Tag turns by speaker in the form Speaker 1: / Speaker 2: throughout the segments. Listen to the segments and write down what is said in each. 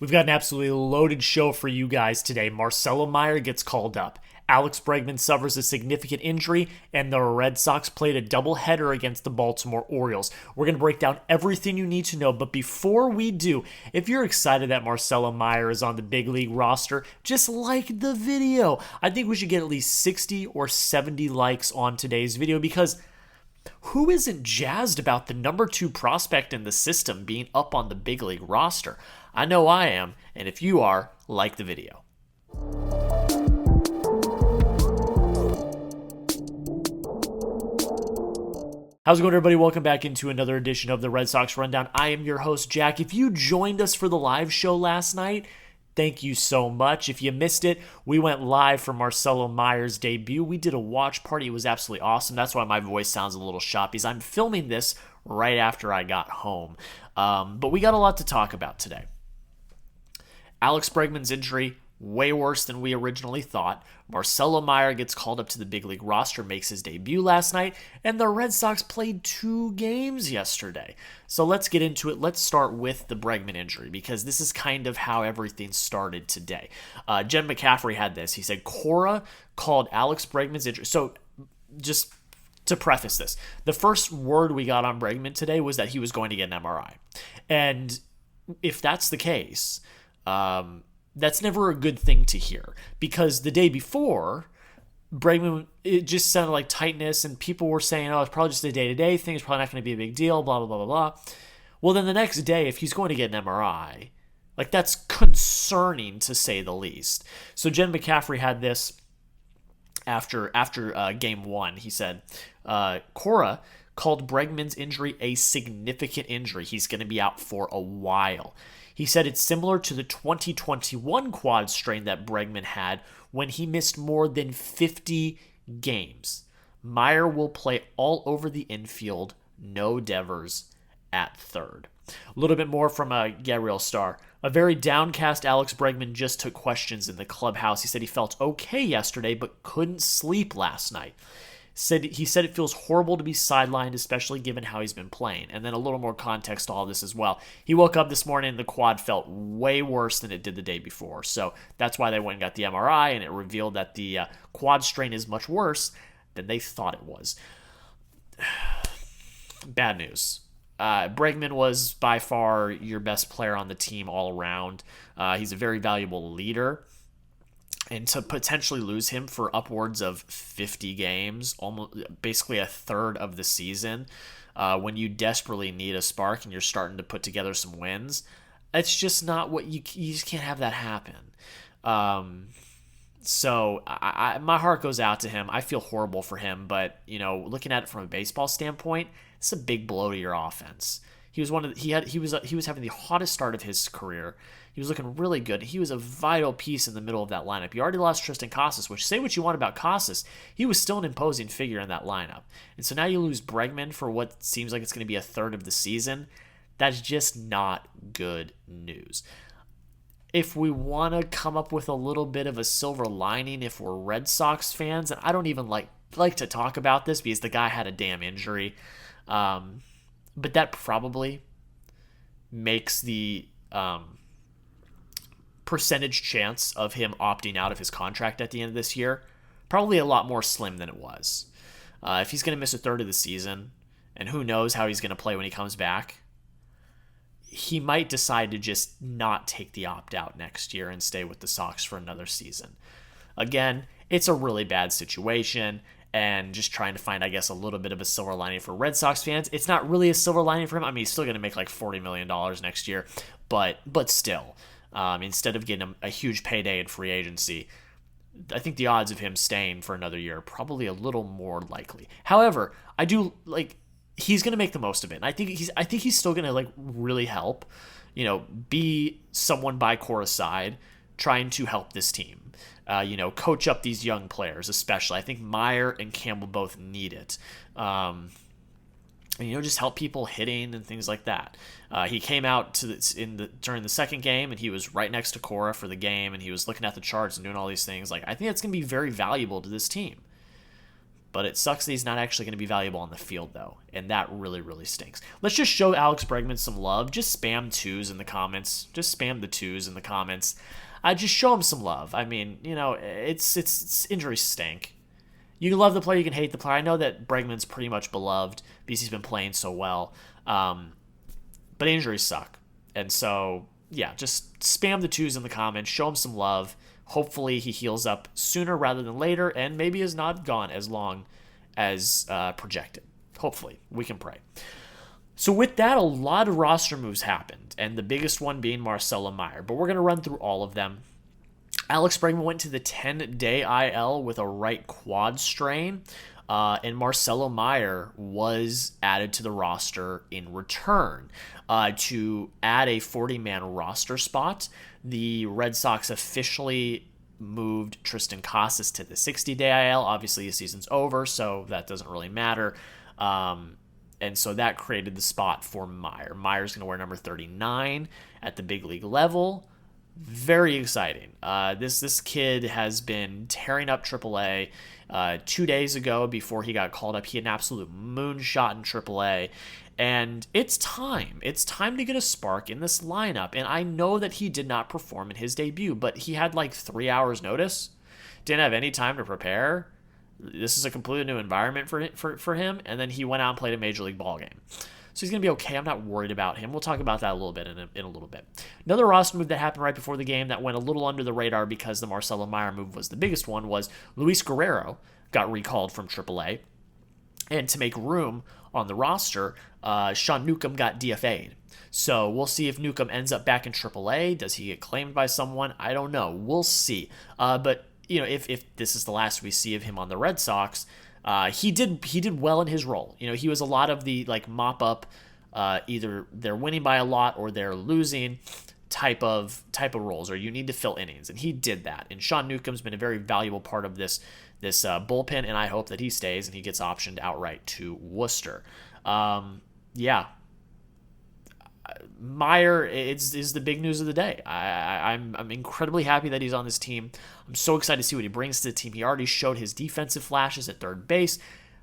Speaker 1: We've got an absolutely loaded show for you guys today. Marcelo Mayer gets called up. Alex Bregman suffers a significant injury, and the Red Sox played a doubleheader against the Baltimore Orioles. We're going to break down everything you need to know, but before we do, if you're excited that Marcelo Mayer is on the big league roster, just like the video. I think we should get at least 60 or 70 likes on today's video because who isn't jazzed about the number 2 prospect in the system being up on the big league roster? I know I am, and if you are, like the video. How's it going, everybody? Welcome back into another edition of the Red Sox Rundown. I am your host, Jack. If you joined us for the live show last night, thank you so much. If you missed it, we went live for Marcelo Mayer's debut. We did a watch party. It was absolutely awesome. That's why my voice sounds a little shot, because I'm filming this right after I got home. But we got a lot to talk about today. Alex Bregman's injury, way worse than we originally thought. Marcelo Mayer gets called up to the big league roster, makes his debut last night, and the Red Sox played 2 games yesterday. So let's get into it. Let's start with the Bregman injury, because this is kind of how everything started today. Jen McCaffrey had this. He said Cora called Alex Bregman's injury. So just to preface this, the first word we got on Bregman today was that he was going to get an MRI. And if that's the case, that's never a good thing to hear, because the day before, Bregman, it just sounded like tightness, and people were saying, oh, it's probably just a day-to-day thing, it's probably not going to be a big deal, blah, blah, blah, blah, blah. Well, then the next day, if he's going to get an MRI, like, that's concerning, to say the least. So Jen McCaffrey had this after game 1. He said, Cora called Bregman's injury a significant injury. He's going to be out for a while. He said it's similar to the 2021 quad strain that Bregman had when he missed more than 50 games. Mayer will play all over the infield, no Devers at third. A little bit more from a Guerrero star. A very downcast Alex Bregman just took questions in the clubhouse. He said he felt okay yesterday but couldn't sleep last night. He said it feels horrible to be sidelined, especially given how he's been playing. And then a little more context to all this as well. He woke up this morning and the quad felt way worse than it did the day before. So that's why they went and got the MRI, and it revealed that the quad strain is much worse than they thought it was. Bad news. Bregman was by far your best player on the team all around. He's a very valuable leader. And to potentially lose him for upwards of 50 games, almost basically a third of the season, when you desperately need a spark and you're starting to put together some wins, it's just not what you just can't have that happen. So my heart goes out to him. I feel horrible for him, but looking at it from a baseball standpoint, it's a big blow to your offense. He was having the hottest start of his career. He was looking really good. He was a vital piece in the middle of that lineup. You already lost Tristan Casas, which, say what you want about Casas, he was still an imposing figure in that lineup. And so now you lose Bregman for what seems like it's going to be a third of the season. That's just not good news. If we want to come up with a little bit of a silver lining, if we're Red Sox fans, and I don't even like to talk about this because the guy had a damn injury, but that probably makes the percentage chance of him opting out of his contract at the end of this year probably a lot more slim than it was. If he's going to miss a third of the season, and who knows how he's going to play when he comes back, he might decide to just not take the opt-out next year and stay with the Sox for another season. Again, it's a really bad situation, and just trying to find, I guess, a little bit of a silver lining for Red Sox fans. It's not really a silver lining for him. I mean, he's still going to make like $40 million next year, but still, instead of getting a huge payday in free agency, I think the odds of him staying for another year are probably a little more likely. However, I do he's going to make the most of it. And I think he's still going to really help, be someone by Cora's side, trying to help this team. Coach up these young players, especially. I think Mayer and Campbell both need it. And, just help people hitting and things like that. He came out during the second game, and he was right next to Cora for the game, and he was looking at the charts and doing all these things. I think that's going to be very valuable to this team. But it sucks that he's not actually going to be valuable on the field, though. And that really, really stinks. Let's just show Alex Bregman some love. Just spam twos in the comments. Just spam the twos in the comments. Just show him some love. I mean, it's injuries stink. You can love the player, you can hate the player. I know that Bregman's pretty much beloved because he's been playing so well. But injuries suck. And so, yeah, just spam the twos in the comments. Show him some love. Hopefully he heals up sooner rather than later, and maybe is not gone as long as projected. Hopefully. We can pray. So with that, a lot of roster moves happened, and the biggest one being Marcelo Mayer. But we're going to run through all of them. Alex Bregman went to the 10-day IL with a right quad strain, and Marcelo Mayer was added to the roster in return. To add a 40-man roster spot, the Red Sox officially moved Tristan Casas to the 60-day IL. Obviously, the season's over, so that doesn't really matter. And so that created the spot for Mayer. Mayer's going to wear number 39 at the big league level. Very exciting. This kid has been tearing up AAA. 2 days ago, before he got called up, he had an absolute moonshot in AAA. And it's time. It's time to get a spark in this lineup. And I know that he did not perform in his debut, but he had like 3 hours notice. Didn't have any time to prepare. This is a completely new environment for him. And then he went out and played a major league ball game. So he's going to be okay. I'm not worried about him. We'll talk about that a little bit in a little bit. Another roster move that happened right before the game that went a little under the radar because the Marcelo Mayer move was the biggest one was Luis Guerrero got recalled from AAA. And to make room on the roster, Sean Newcomb got DFA'd. So we'll see if Newcomb ends up back in AAA. Does he get claimed by someone? I don't know. We'll see. But if this is the last we see of him on the Red Sox, he did well in his role. He was a lot of the like mop up, either they're winning by a lot or they're losing type of roles, or you need to fill innings, and he did that. And Sean Newcomb's been a very valuable part of this bullpen, and I hope that he stays and he gets optioned outright to Worcester. Mayer is the big news of the day. I'm incredibly happy that he's on this team. I'm so excited to see what he brings to the team. He already showed his defensive flashes at third base.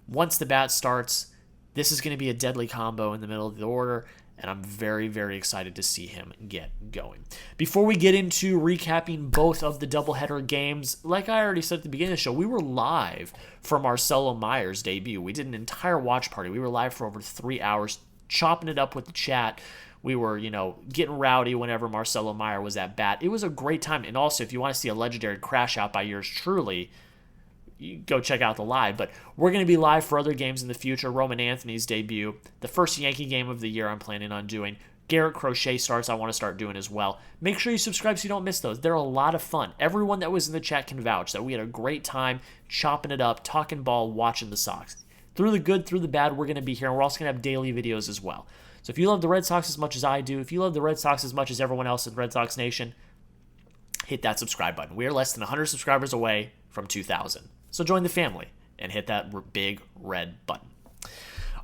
Speaker 1: Once the bat starts, this is going to be a deadly combo in the middle of the order, and I'm very, very excited to see him get going. Before we get into recapping both of the doubleheader games, like I already said at the beginning of the show, we were live for Marcelo Mayer's debut. We did an entire watch party. We were live for over 3 hours, chopping it up with the chat. We were, getting rowdy whenever Marcelo Mayer was at bat. It was a great time. And also, if you want to see a legendary crash out by yours truly, you go check out the live. But we're going to be live for other games in the future. Roman Anthony's debut, the first Yankee game of the year I'm planning on doing. Garrett Crochet starts I want to start doing as well. Make sure you subscribe so you don't miss those. They're a lot of fun. Everyone that was in the chat can vouch that we had a great time chopping it up, talking ball, watching the Sox. Through the good, through the bad, we're going to be here. And we're also going to have daily videos as well. So if you love the Red Sox as much as I do, if you love the Red Sox as much as everyone else in Red Sox Nation, hit that subscribe button. We are less than 100 subscribers away from 2,000. So join the family and hit that big red button.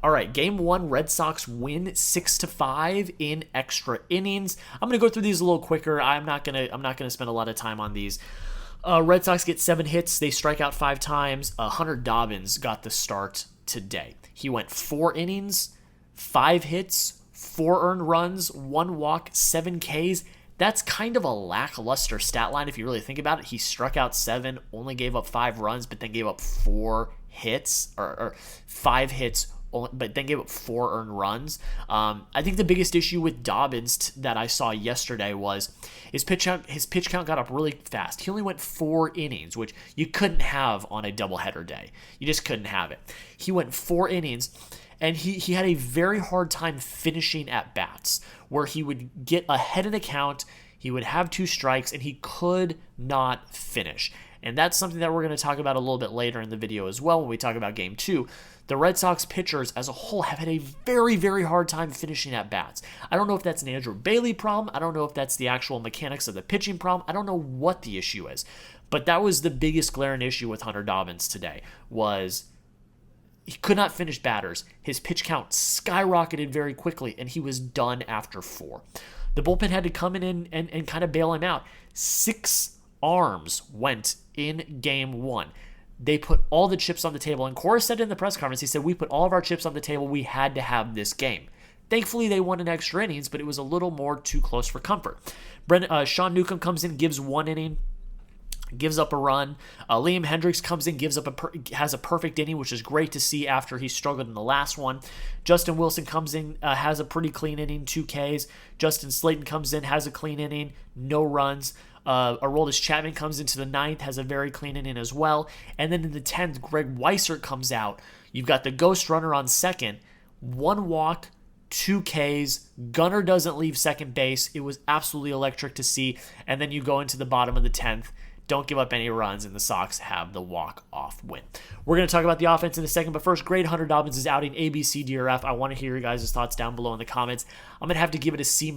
Speaker 1: All right, Game 1, Red Sox win 6-5 in extra innings. I'm going to go through these a little quicker. I'm not going to spend a lot of time on these. Red Sox get 7 hits. They strike out 5 times. Hunter Dobbins got the start today. He went 4 innings, 5 hits, 4 earned runs, 1 walk, 7 Ks. That's kind of a lackluster stat line if you really think about it. He struck out 7, only gave up 5 runs, but then gave up 4 hits, or 5 hits, but then gave up 4 earned runs. I think the biggest issue with Dobbins that I saw yesterday was his pitch count got up really fast. He only went 4 innings, which you couldn't have on a doubleheader day. You just couldn't have it. He went 4 innings. And he had a very hard time finishing at bats, where he would get ahead in the count, he would have 2 strikes, and he could not finish. And that's something that we're going to talk about a little bit later in the video as well when we talk about Game 2. The Red Sox pitchers as a whole have had a very, very hard time finishing at bats. I don't know if that's an Andrew Bailey problem. I don't know if that's the actual mechanics of the pitching problem. I don't know what the issue is. But that was the biggest glaring issue with Hunter Dobbins today, was he could not finish batters. His pitch count skyrocketed very quickly, and he was done after 4. The bullpen had to come in and kind of bail him out. 6 arms went in Game 1. They put all the chips on the table. And Cora said in the press conference, he said, we put all of our chips on the table. We had to have this game. Thankfully, they won in extra innings, but it was a little more too close for comfort. Sean Newcomb comes in, gives 1 inning, gives up a run. Liam Hendricks comes in, has a perfect inning, which is great to see after he struggled in the last one. Justin Wilson comes in, has a pretty clean inning, 2 Ks. Justin Slayton comes in, has a clean inning, no runs. Aroldis Chapman comes into the 9th, has a very clean inning as well. And then in the 10th, Greg Weissert comes out. You've got the ghost runner on second, 1 walk, 2 Ks. Gunnar doesn't leave second base. It was absolutely electric to see. And then you go into the bottom of the 10th. Don't give up any runs, and the Sox have the walk-off win. We're going to talk about the offense in a second, but first, grade Hunter Dobbins' outing, A, B, C, D, or F. I want to hear your guys' thoughts down below in the comments. I'm going to have to give it a C-.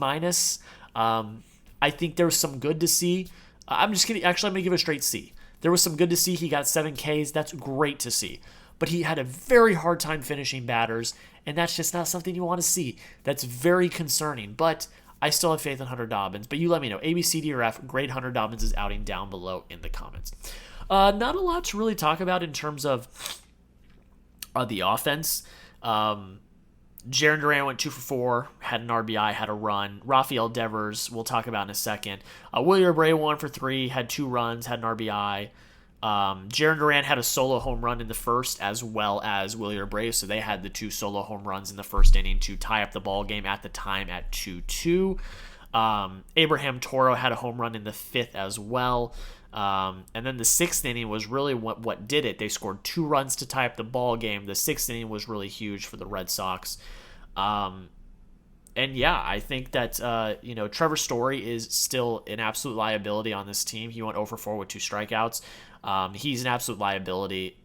Speaker 1: I think there was some good to see. I'm going to give it a straight C. There was some good to see. He got 7 Ks. That's great to see. But he had a very hard time finishing batters, and that's just not something you want to see. That's very concerning, but I still have faith in Hunter Dobbins, but you let me know. A, B, C, D, or F, grade Hunter Dobbins' outing down below in the comments. Not a lot to really talk about in terms of the offense. Jarren Duran went 2 for 4, had an RBI, had a run. Rafael Devers, we'll talk about in a second. Wilyer Bray 1 for 3, had 2 runs, had an RBI. Jarren Duran had a solo home run in the first, as well as Wilyer Bray, so they had the 2 solo home runs in the first inning to tie up the ball game at the time at 2-2. Abraham Toro had a home run in the 5th as well. And then the 6th inning was really what did it. They scored 2 runs to tie up the ball game. The 6th inning was really huge for the Red Sox. And yeah, I think that Trevor Story is still an absolute liability on this team. He went 0 for 4 with 2 strikeouts. He's an absolute liability,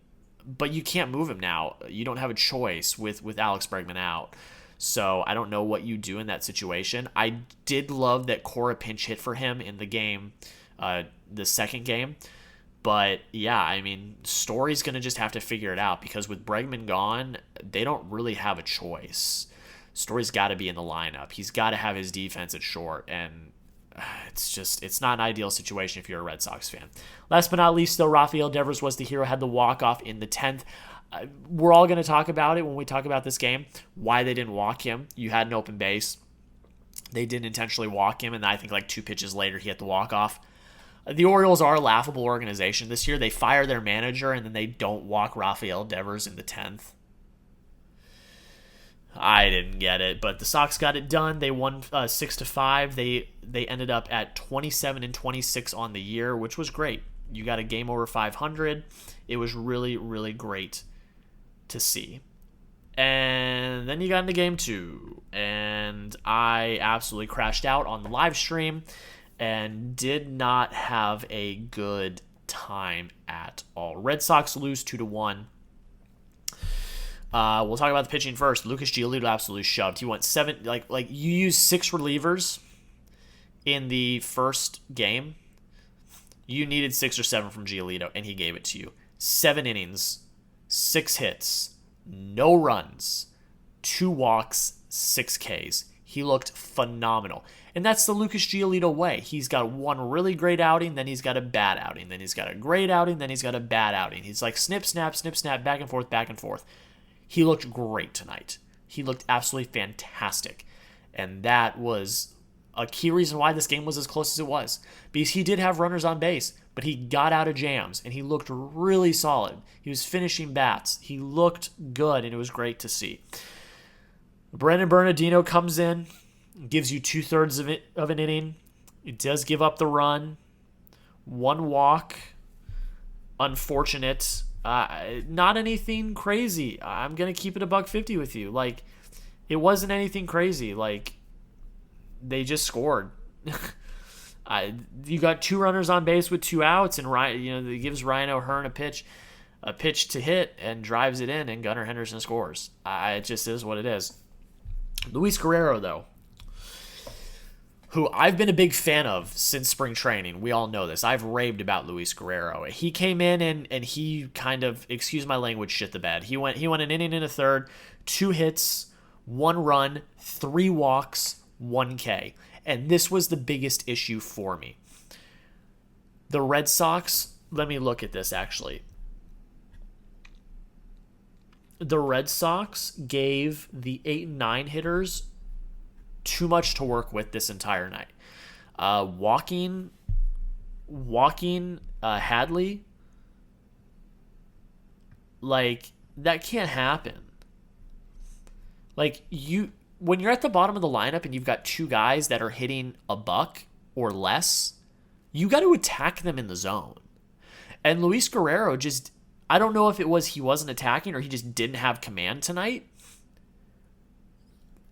Speaker 1: but you can't move him now. You don't have a choice with Alex Bregman out. So I don't know what you do in that situation. I did love that Cora pinch hit for him in the game, the second game. But yeah, I mean, Story's going to just have to figure it out because with Bregman gone, they don't really have a choice. Story's got to be in the lineup. He's got to have his defense at short, and it's not an ideal situation if you're a Red Sox fan. Last but not least, though, Rafael Devers was the hero, had the walk-off in the 10th. We're all going to talk about it when we talk about this game, why they didn't walk him. You had an open base. They didn't intentionally walk him, and I think like 2 pitches later he had the walk-off. The Orioles are a laughable organization this year. They fire their manager, and then they don't walk Rafael Devers in the 10th. I didn't get it, but the Sox got it done. They won 6-5. They ended up at 27-26 on the year, which was great. You got a game over 500. It was really, really great to see. And then you got into game 2, and I absolutely crashed out on the live stream and did not have a good time at all. Red Sox lose 2-1. We'll talk about the pitching first. Lucas Giolito absolutely shoved. He went 7. Like you used 6 relievers in the first game. You needed 6 or 7 from Giolito, and he gave it to you. 7 innings, 6 hits, no runs, 2 walks, 6 Ks. He looked phenomenal. And that's the Lucas Giolito way. He's got one really great outing, then he's got a bad outing, then he's got a great outing, then he's got a bad outing. He's like snip, snap, back and forth, back and forth. He looked great tonight. He looked absolutely fantastic. And that was a key reason why this game was as close as it was. Because he did have runners on base, but he got out of jams, and he looked really solid. He was finishing bats. He looked good, and it was great to see. Brendan Bernardino comes in, gives you 2/3 of an inning. It does give up the run. 1 walk. Unfortunate. Not anything crazy. I'm going to keep it $150 with you. Like, it wasn't anything crazy. Like, they just scored. You got 2 runners on base with 2 outs, and Ryan, it gives Ryan O'Hearn a pitch to hit and drives it in, and Gunnar Henderson scores. It just is what it is. Luis Guerrero, though, who I've been a big fan of since spring training. We all know this. I've raved about Luis Guerrero. He came in and he kind of, excuse my language, shit the bed. He went an inning and a third, 2 hits, 1 run, 3 walks, 1 K. And this was the biggest issue for me. The Red Sox, let me look at this actually. the Red Sox gave the 8 and 9 hitters too much to work with this entire night. Walking Hadley, like, that can't happen. Like, when you're at the bottom of the lineup and you've got two guys that are hitting a buck or less, you got to attack them in the zone. And Luis Guerrero just, I don't know if it was he wasn't attacking or he just didn't have command tonight.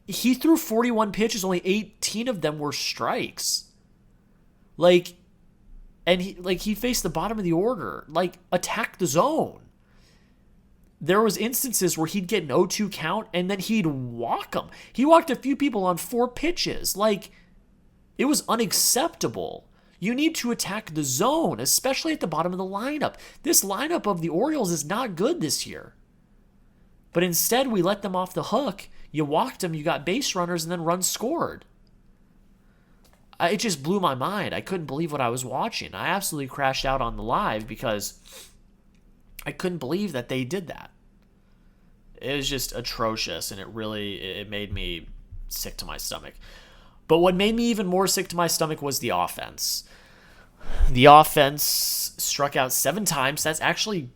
Speaker 1: He threw 41 pitches, only 18 of them were strikes. Like, and he faced the bottom of the order. Like, attack the zone. There was instances where he'd get an 0-2 count and then he'd walk them. He walked a few people on 4 pitches. Like, it was unacceptable. You need to attack the zone, especially at the bottom of the lineup. This lineup of the Orioles is not good this year. But instead, we let them off the hook. You walked them, you got base runners, and then runs scored. It just blew my mind. I couldn't believe what I was watching. I absolutely crashed out on the live because I couldn't believe that they did that. It was just atrocious, and it made me sick to my stomach. But what made me even more sick to my stomach was the offense. The offense struck out 7 times. That's actually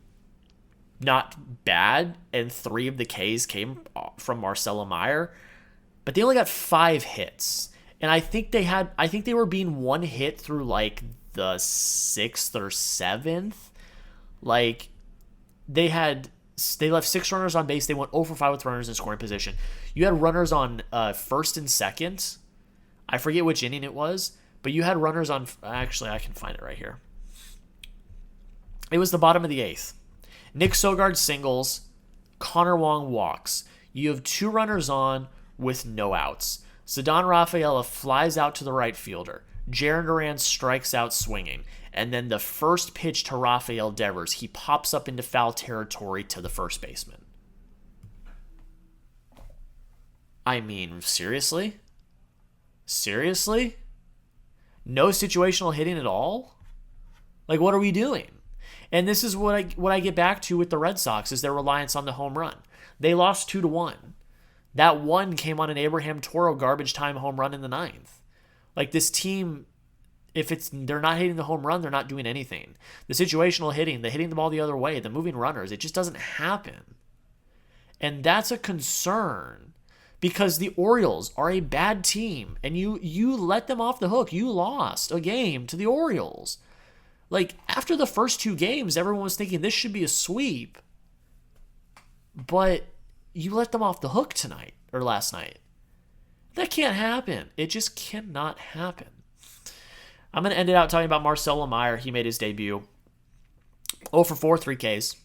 Speaker 1: not bad, and 3 of the Ks came from Marcelo Mayer, but they only got 5 hits. And I think they were being one hit through like the 6th or 7th. Like, they left 6 runners on base. They went 0 for 5 with runners in scoring position. You had runners on first and second. I forget which inning it was, but you had runners on. Actually, I can find it right here. It was the bottom of the 8th. Nick Sogard singles, Connor Wong walks. You have 2 runners on with no outs. Ceddanne Rafaela flies out to the right fielder. Jarren Duran strikes out swinging. And then the first pitch to Rafael Devers, he pops up into foul territory to the first baseman. I mean, seriously? Seriously? No situational hitting at all? Like, what are we doing? And this is what I get back to with the Red Sox is their reliance on the home run. They lost 2-1. That one came on an Abraham Toro garbage time home run in the 9th. Like, this team, if they're not hitting the home run, they're not doing anything. The situational hitting, the hitting the ball the other way, the moving runners, it just doesn't happen. And that's a concern because the Orioles are a bad team and you let them off the hook. You lost a game to the Orioles. Like, after the first 2 games, everyone was thinking this should be a sweep. But you let them off the hook tonight or last night. That can't happen. It just cannot happen. I'm going to end it out talking about Marcelo Mayer. He made his debut. 0 for 4, 3 Ks.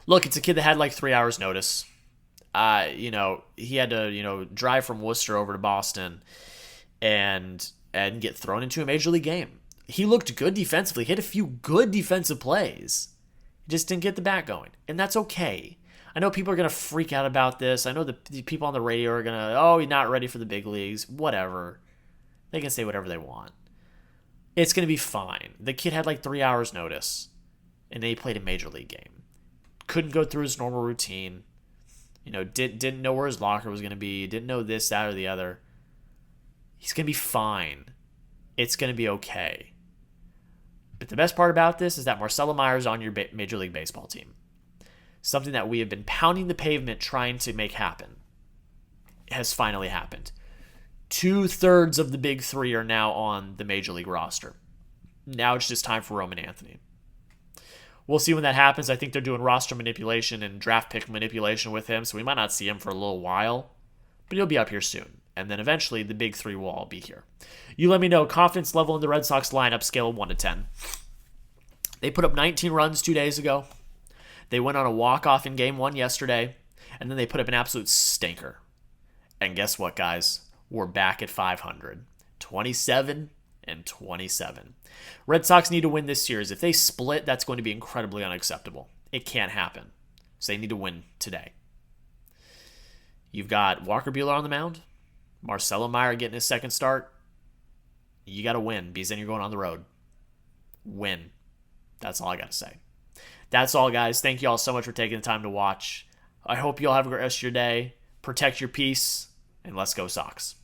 Speaker 1: Look, it's a kid that had like 3 hours notice. He had to, drive from Worcester over to Boston and get thrown into a major league game. He looked good defensively. He had a few good defensive plays. He just didn't get the bat going. And that's okay. I know people are going to freak out about this. I know the people on the radio are going to, he's not ready for the big leagues. Whatever. They can say whatever they want. It's going to be fine. The kid had like 3 hours notice. And then he played a major league game. Couldn't go through his normal routine. Didn't know where his locker was going to be. Didn't know this, that, or the other. He's going to be fine. It's going to be okay. But the best part about this is that Marcelo Mayer is on your Major League Baseball team. Something that we have been pounding the pavement trying to make happen has finally happened. 2/3 of the big 3 are now on the Major League roster. Now it's just time for Roman Anthony. We'll see when that happens. I think they're doing roster manipulation and draft pick manipulation with him, so we might not see him for a little while, but he'll be up here soon. And then eventually the big 3 will all be here. You let me know, confidence level in the Red Sox lineup, scale of 1 to 10. They put up 19 runs 2 days ago. They went on a walk-off in Game 1 yesterday, and then they put up an absolute stinker. And guess what, guys? We're back at 500. 27-27. Red Sox need to win this series. If they split, that's going to be incredibly unacceptable. It can't happen. So they need to win today. You've got Walker Buehler on the mound. Marcelo Mayer getting his second start. You got to win because then you're going on the road. Win. That's all I got to say. That's all, guys. Thank you all so much for taking the time to watch. I hope you all have a great rest of your day. Protect your peace, and let's go Sox.